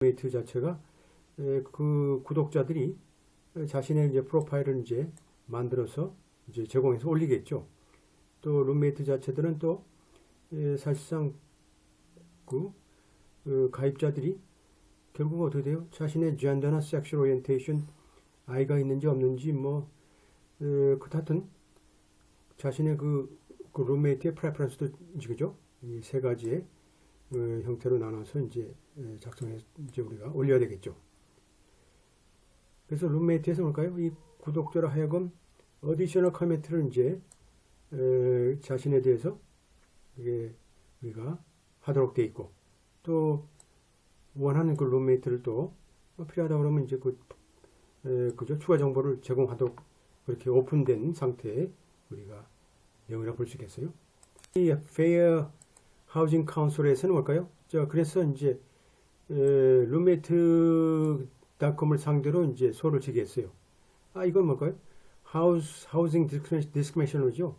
룸메이트 자체가 그 구독자들이 자신의 이제 프로파일을 이제 만들어서 이제 제공해서 올리겠죠. 또 룸메이트 자체들은 또 사실상 그 가입자들이 결국 어떻게 돼요? 자신의 젠더나 섹슈얼 오리엔테이션, 아이가 있는지 없는지 하여튼 자신의 그 룸메이트의 프레퍼런스도 그죠? 이 세 가지의 형태로 나눠서 이제 작성해서 이제 우리가 올려야 되겠죠. 그래서 룸메이트에서 뭘까요? 이 구독자로 하여금 어디셔널 커멘트를 이제 자신에 대해서 우리가 하도록 돼 있고, 또 원하는 그 룸메이트를 또 필요하다 그러면 이제 그죠? 추가 정보를 제공하도록 그렇게 오픈된 상태에 우리가 내용이라고 볼 수 있겠어요. 이 Fair Housing Council에서는 뭘까요? 그래서 이제 룸메이트.com을 상대로 이제 소를 지게 했어요. 이건 뭘까요? Housing Discrimination이죠.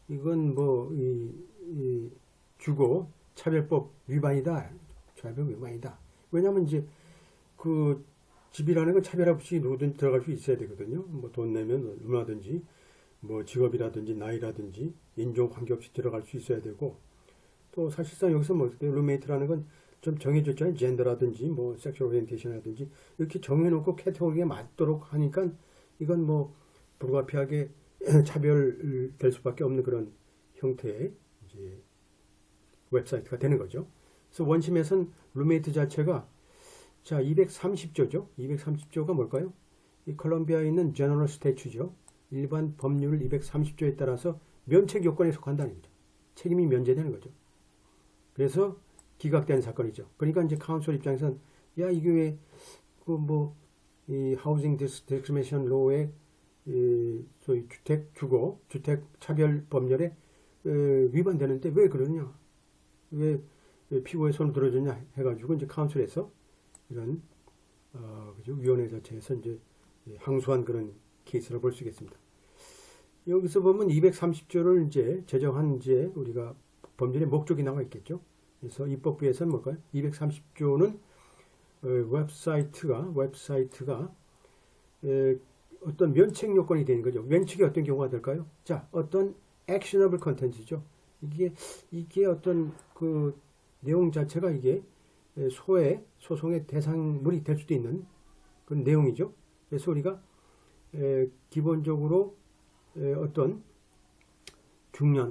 이건 주거 차별법 위반이다. 차별 위반이다. 왜냐하면 이제 그 집이라는 건 차별 없이 누구든지 들어갈 수 있어야 되거든요. 돈 내면 얼마든지, 직업이라든지 나이라든지 인종 관계없이 들어갈 수 있어야 되고, 또 사실상 여기서 룸메이트라는 건 좀 정해졌잖아요. 젠더라든지 섹슈얼 오리엔테이션이라든지 이렇게 정해놓고 캐테고리에 맞도록 하니까 이건 불가피하게 차별될 수밖에 없는 그런 형태의 이제 웹사이트가 되는 거죠. 그래서 원심에선 룸메이트 자체가 230조죠. 230조가 뭘까요? 이 콜롬비아에 있는 제너럴 스태츄죠. 일반 법률 230조에 따라서 면책 요건에 속한다는 거죠. 책임이 면제되는 거죠. 그래서 기각된 사건이죠. 그러니까 이제 카운슬 입장에서는 이게 왜 이 하우징 디스크리미네이션 로의 소위 주택 차별 법률에 위반되는데 왜 그러냐? 왜 피고의 손을 들어주냐 해가지고 이제 카운슬에서 이런 그죠? 위원회 자체에서 이제 항소한 그런 케이스를 볼 수 있겠습니다. 여기서 보면 230조를 이제 제정한 이제 우리가 법률의 목적이 나와 있겠죠. 그래서 입법부에서는 뭘까요? 230조는 웹사이트가 어떤 면책 요건이 되는 거죠. 면책이 어떤 경우가 될까요? 어떤 actionable content죠. 이게 어떤 그 내용 자체가 이게 소송의 대상물이 될 수도 있는 그런 내용이죠. 그래서 우리가 기본적으로 어떤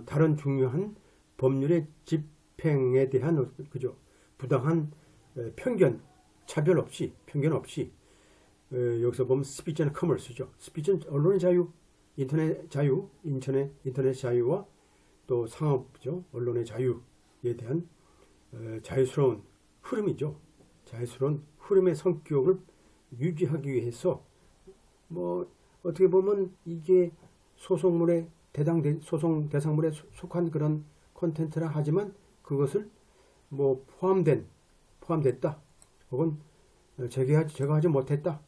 다른 중요한 법률의 집행에 대한 그죠? 부당한 편견 없이 여기서 보면 스피치 앤 커머스죠. 스피치는 언론의 자유, 인터넷 자유와 또 상업죠. 언론의 자유에 대한 자유스러운 흐름이죠. 자유스러운 흐름의 성격을 유지하기 위해서 어떻게 보면 이게 소송 대상물에 속한 그런 콘텐츠라 하지만 그것을 포함됐다 혹은 제거하지 못했다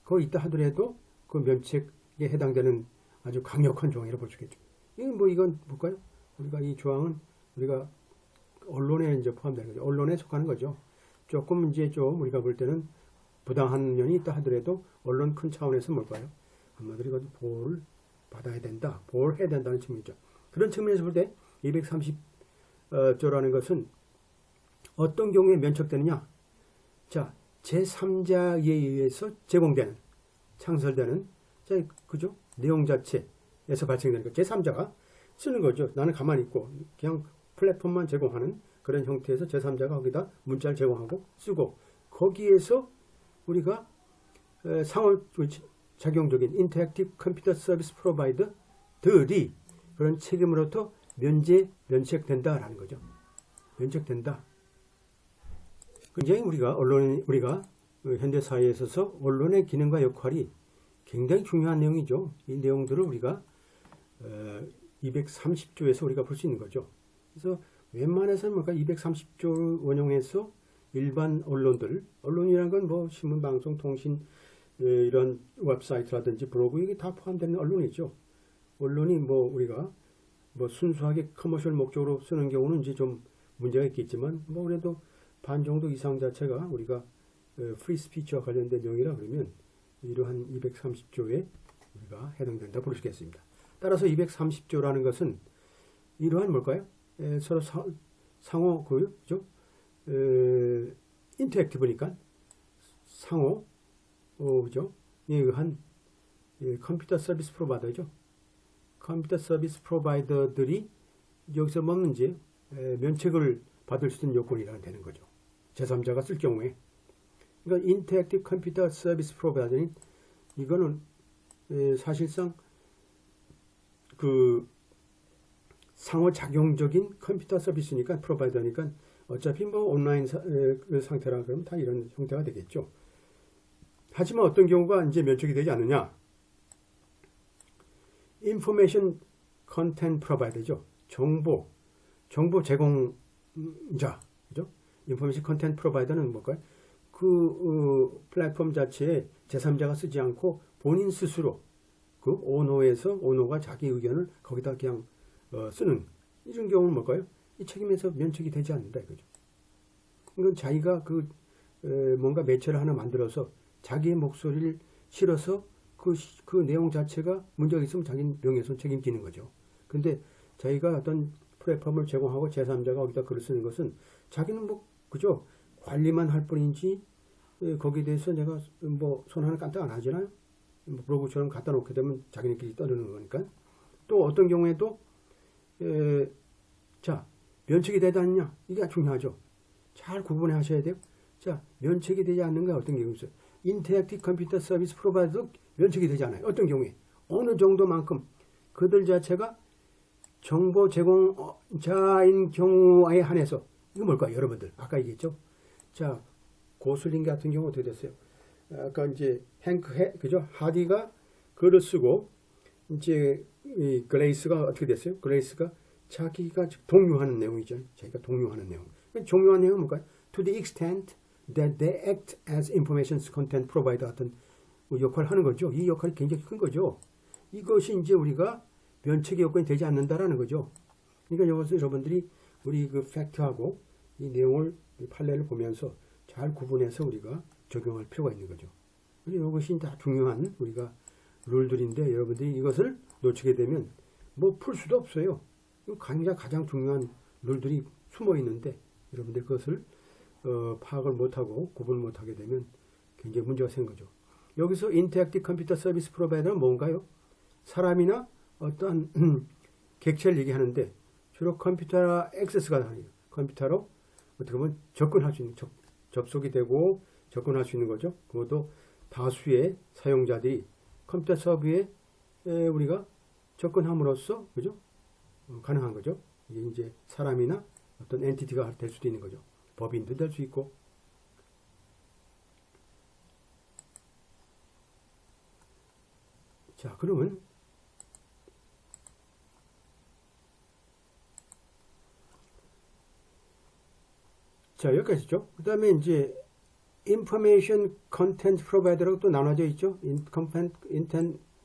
그거 있다 하더라도 그 면책에 해당되는 아주 강력한 조항이라고 볼 수 있겠죠. 이건 볼까요? 우리가 이 조항은 우리가 언론에 이제 포함되는 거죠. 언론에 속하는 거죠. 조금 우리가 볼 때는 부당한 면이 있다 하더라도 언론 큰 차원에서 뭘까요? 한마디로 이건 보호를 받아야 된다. 보호를 해야 된다는 측면이죠. 그런 측면에서 볼 때 230조라는 것은 어떤 경우에 면책되느냐? 제3자에 의해서 제공되는, 창설되는, 그죠? 내용 자체에서 발생되는 거. 제3자가 쓰는 거죠. 나는 가만히 있고, 그냥 플랫폼만 제공하는 그런 형태에서 제3자가 거기다 문자를 제공하고 쓰고, 거기에서 우리가 상호작용적인 인터랙티브 컴퓨터 서비스 프로바이더들이 그런 책임으로부터 면책된다라는 거죠. 면책된다. 굉장히 우리가 현대 사회에 있어서 언론의 기능과 역할이 굉장히 중요한 내용이죠. 이 내용들을 우리가 230조에서 우리가 볼 수 있는 거죠. 그래서 웬만해서는 230조를 원용해서 일반 언론이라는 건 신문, 방송, 통신 이런 웹사이트라든지 블로그 이게 다 포함되는 언론이죠. 언론이 우리가 순수하게 커머셜 목적으로 쓰는 경우는 이제 좀 문제가 있겠지만 그래도 반 정도 이상 자체가 우리가 프리 스피치와 관련된 내용이라 그러면 이러한 230조에 우리가 해당된다 볼 수 있겠습니다. 따라서 230조라는 것은 이러한 뭘까요? 서로 상호 그죠? 인터랙티브니까 상호 그죠? 에 의한 컴퓨터 서비스 프로바이더죠. 컴퓨터 서비스 프로바이더들이 여기서 먹는 이제 면책을 받을 수 있는 요건이라 되는 거죠. 제3자가 쓸 경우에. 그러니까 인터랙티브 컴퓨터 서비스 프로바이더는 이거는 사실상 그 상호작용적인 컴퓨터 서비스니까 프로바이더니까 어차피 뭐 온라인 상태라 그러면 다 이런 형태가 되겠죠. 하지만 어떤 경우가 이제 면책이 되지 않느냐? 인포메이션 컨텐트 프로바이더죠. 정보 제공자, 그죠? 인포메이션 컨텐트 프로바이더는 뭘까요? 그 플랫폼 자체에 제3자가 쓰지 않고 본인 스스로 그 오너가 자기 의견을 거기다 그냥 쓰는 이런 경우는 뭘까요? 이 책임에서 면책이 되지 않는다 이거죠. 이건 자기가 뭔가 매체를 하나 만들어서 자기의 목소리를 실어서 그 내용 자체가 문제가 있으면 자기 명예훼손 책임지는 거죠. 근데 자기가 어떤 플랫폼을 제공하고 제3자가 거기다 글을 쓰는 것은 자기는 뭐 그죠? 관리만 할 뿐인지 거기에 대해서 내가 뭐 손 하나 까딱 안 하잖아요. 뭐 블로그처럼 갖다 놓게 되면 자기네끼리 떠드는 거니까. 또 어떤 경우에도 자 면책이 되지 않느냐 이게 중요하죠. 잘 구분해 하셔야 돼요. 자 면책이 되지 않는가 어떤 경우 있어요. 인터랙티브 컴퓨터 서비스 프로바이더도 면책이 되지 않아요. 어떤 경우에 어느 정도만큼 그들 자체가 정보 제공자인 경우에 한해서 이거 뭘까요, 여러분들? 아까 얘기했죠. 자 고슬링 같은 경우 어떻게 됐어요? 아까 이제 그죠? 하디가 글을 쓰고 이제 이 글레이스가 어떻게 됐어요? 글레이스가 자기가 동요하는 내용이죠. 자기가 동요하는 내용. 종요한 내용은 뭘까요? To the extent that they act as information content provider 같은 역할을 하는 거죠. 이 역할이 굉장히 큰 거죠. 이것이 이제 우리가 면책의 요건이 되지 않는다라는 거죠. 그러니까 여기서 여러분들이 우리 그 팩트하고 이 내용을 이 판례를 보면서 잘 구분해서 우리가 적용할 필요가 있는 거죠. 이것이 다 중요한 우리가 룰들인데 여러분들이 이것을 놓치게 되면 뭐 풀 수도 없어요. 가장 중요한 룰들이 숨어 있는데 여러분들 그것을 파악을 못하고 구분을 못하게 되면 굉장히 문제가 생긴 거죠. 여기서 인터랙티브 컴퓨터 서비스 프로바이더는 뭔가요? 사람이나 어떠한 객체를 얘기하는데 주로 컴퓨터 액세스가 아니에요. 컴퓨터로 어떻게 보면 접근할 수 있는 접속이 되고 접근할 수 있는 거죠. 그것도 다수의 사용자들이 컴퓨터 서버에 우리가 접근함으로써 그죠? 가능한 거죠. 이게 이제 사람이나 어떤 엔티티가 될 수도 있는 거죠. 법인도 될 수 있고. 자, 그러면 자, 여기까지죠. 그 다음에 이제 인포메이션 컨텐트 프로바이더라고 또 나눠져 있죠.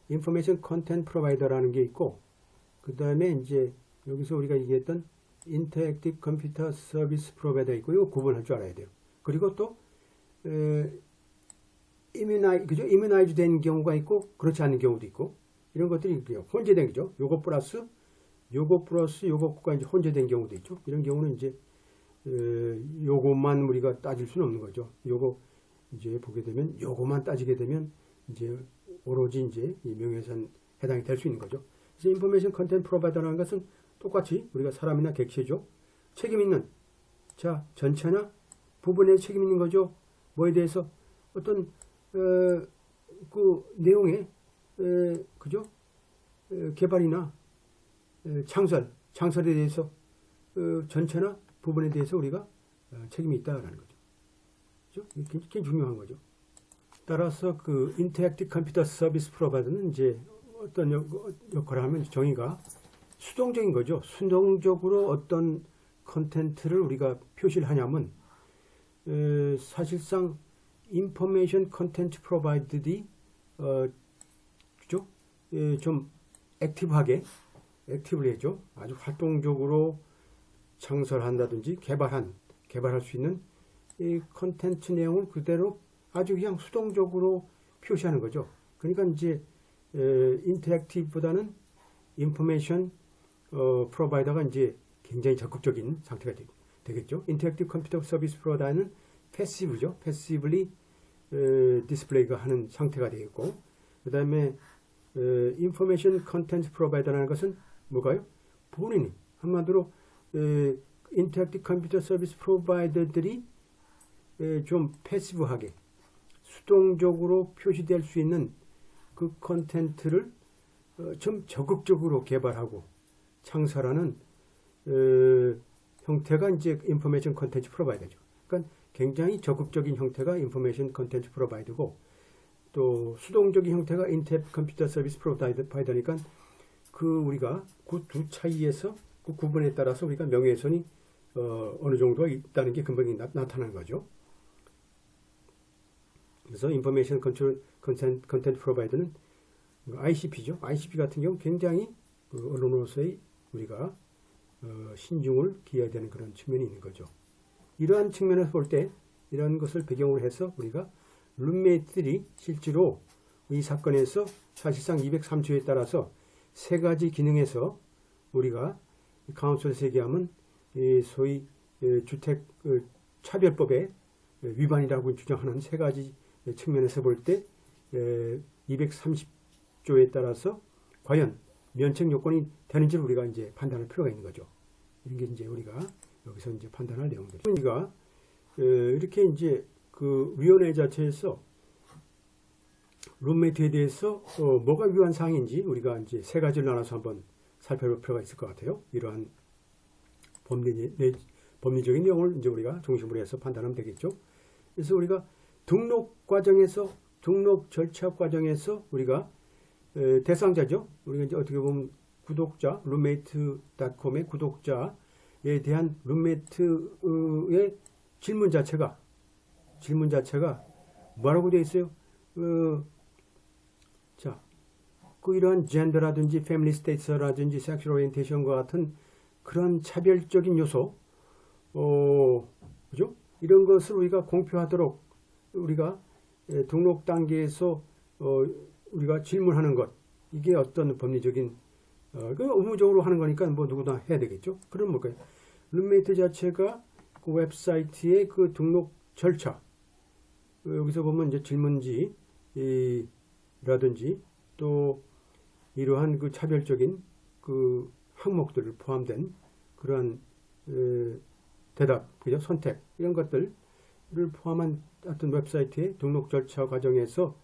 인포메이션 컨텐트 프로바이더라는 게 있고, 그 다음에 이제 여기서 우리가 얘기했던 인터랙티브 컴퓨터 서비스 프로바이더 있고, 이거 구분할 줄 알아야 돼요. 그리고 또 이뮤나이즈 된 경우가 있고 그렇지 않은 경우도 있고 이런 것들이 혼재된 거죠. 요거 플러스 요거가 이제 혼재된 경우도 있죠. 이런 경우는 이제 요것만 우리가 따질 수는 없는 거죠. 요거 이제 보게 되면 요것만 따지게 되면 이제 오로지 이제 이 명예훼손 해당이 될 수 있는 거죠. 그래서 인포메이션 컨텐트 프로바이더라는 것은 똑같이 우리가 사람이나 객체죠. 책임 있는 자 전체나 부분에 책임 있는 거죠. 뭐에 대해서 어떤 그 내용의 그죠? 개발이나 창설에 대해서 전체나 부분에 대해서 우리가 책임이 있다라는 거죠. 그죠? 이게 굉장히 중요한 거죠. 따라서 그 인터랙티브 컴퓨터 서비스 프로바이더는 이제 어떤 역할을 하면 정의가 수동적인 거죠. 수동적으로 어떤 컨텐츠를 우리가 표시를 하냐면 사실상 인포메이션 컨텐츠 프로바이더들이 그죠? 좀 액티브를 해죠. 아주 활동적으로 창설한다든지 개발할 수 있는 이 컨텐츠 내용을 그대로 아주 그냥 수동적으로 표시하는 거죠. 그러니까 이제 인터랙티브보다는 인포메이션 프로바이더가 이제 굉장히 적극적인 상태가 되겠죠. 인터랙티브 컴퓨터 서비스 프로바이더는 패시브죠. 패시브리 디스플레이가 하는 상태가 되겠고, 그 다음에 인포메이션 컨텐츠 프로바이더라는 것은 뭐가요? 본인이 한마디로 인터랙티브 컴퓨터 서비스 프로바이더들이 좀 패시브하게 수동적으로 표시될 수 있는 그 컨텐츠를 좀 적극적으로 개발하고 창설하는 형태가 이제 인포메이션 컨텐츠 프로바이더죠. 그러니까 굉장히 적극적인 형태가 인포메이션 컨텐츠 프로바이더고, 또 수동적인 형태가 인터랙티브 컴퓨터 서비스 프로바이더니까 우리가 그 두 차이에서 그 구분에 따라서 우리가 명예훼손이 어느 정도가 있다는 게 금방 나타나는 거죠. 그래서 인포메이션 컨텐트 프로바이더는 ICP죠. ICP 같은 경우 굉장히 언론으로서의 우리가 신중을 기해야 되는 그런 측면이 있는 거죠. 이러한 측면에서 볼 때 이런 것을 배경으로 해서 우리가 룸메이트들이 실제로 이 사건에서 사실상 203조에 따라서 세 가지 기능에서 우리가 카운슬에서 얘기하면 소위 주택 차별법의 위반이라고 주장하는 세 가지 측면에서 볼 때 230조에 따라서 과연 면책 요건이 되는지를 우리가 이제 판단할 필요가 있는 거죠. 이런 게 이제 우리가 여기서 이제 판단할 내용들이죠. 우리가 이렇게 이제 그 위원회 자체에서 룸메이트에 대해서 뭐가 위반 사항인지 우리가 이제 세 가지를 나눠서 한번 살펴볼 필요가 있을 것 같아요. 이러한 법리적인 내용을 이제 우리가 중심으로 해서 판단하면 되겠죠. 그래서 우리가 등록 절차 과정에서 우리가 대상자죠. 우리가 이제 어떻게 보면 구독자, 룸메이트.com의 구독자에 대한 룸메이트의 질문 자체가 뭐라고 되어 있어요? 자, 이러한 젠더라든지 패밀리 스테이트라든지 섹슈얼 오리엔테이션과 같은 그런 차별적인 요소, 그죠? 이런 것을 우리가 공표하도록 우리가 등록 단계에서 우리가 질문하는 것, 이게 어떤 법리적인 그 의무적으로 하는 거니까 뭐 누구나 해야 되겠죠. 그럼 뭘까요? 룸메이트 자체가 그 웹사이트의 그 등록 절차, 여기서 보면 이제 질문지라든지 또 이러한 그 차별적인 그 항목들을 포함된 그러한 대답, 그죠? 선택 이런 것들을 포함한 어떤 웹사이트의 등록 절차 과정에서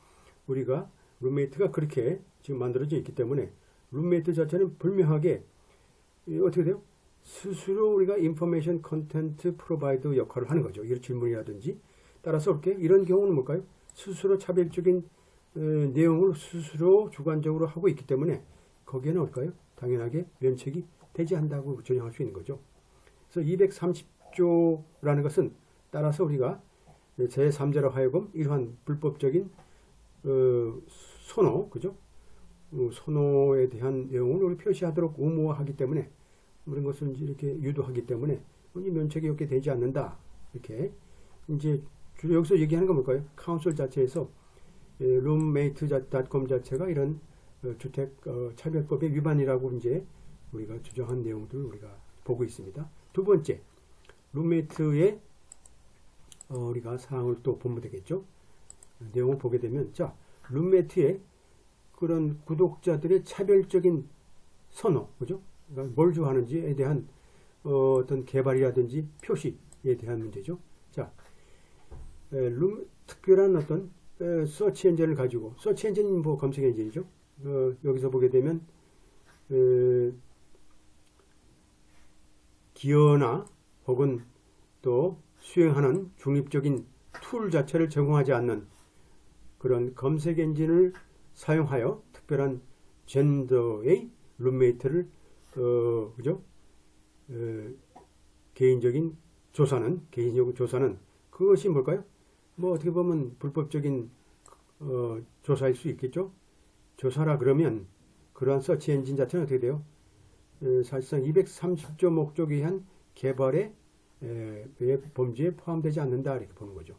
우리가 룸메이트가 그렇게 지금 만들어져 있기 때문에 룸메이트 자체는 분명하게 어떻게 돼요? 스스로 우리가 인포메이션 컨텐트 프로바이더 역할을 하는 거죠. 이런 질문이라든지 따라서 이렇게 이런 경우는 뭘까요? 스스로 차별적인 내용을 스스로 주관적으로 하고 있기 때문에 거기에는 뭘까요? 당연하게 면책이 되지 않는다고 전형할 수 있는 거죠. 그래서 230조라는 것은 따라서 우리가 제3자로 하여금 이러한 불법적인 선호, 그죠? 선호에 대한 내용을 우리 표시하도록 의무화하기 때문에 그런 것을 이렇게 유도하기 때문에 면책이 없게 되지 않는다. 이렇게 이제 주로 여기서 얘기하는 건 뭘까요? 카운슬 자체에서 roommates.com 자체가 이런 주택 차별법의 위반이라고 이제 우리가 주장한 내용들을 우리가 보고 있습니다. 두 번째, 룸메이트의 우리가 사항을 또 보면 되겠죠. 내용을 보게 되면 자, 룸메이트의 그런 구독자들의 차별적인 선호, 그죠? 그러니까 뭘 좋아하는지에 대한 어떤 개발이라든지 표시에 대한 문제죠. 자, 특별한 어떤 서치 엔진을 가지고, 서치 엔진은 뭐 검색 엔진이죠. 여기서 보게 되면 기여나 혹은 또 수행하는 중립적인 툴 자체를 제공하지 않는 그런 검색 엔진을 사용하여 특별한 젠더의 룸메이트를 그죠? 개인적인 조사는 그것이 뭘까요? 뭐 어떻게 보면 불법적인 조사일 수 있겠죠. 조사라 그러면 그러한 서치 엔진 자체는 어떻게 돼요? 사실상 230조 목적에 의한 개발의 범죄에 포함되지 않는다 이렇게 보는 거죠.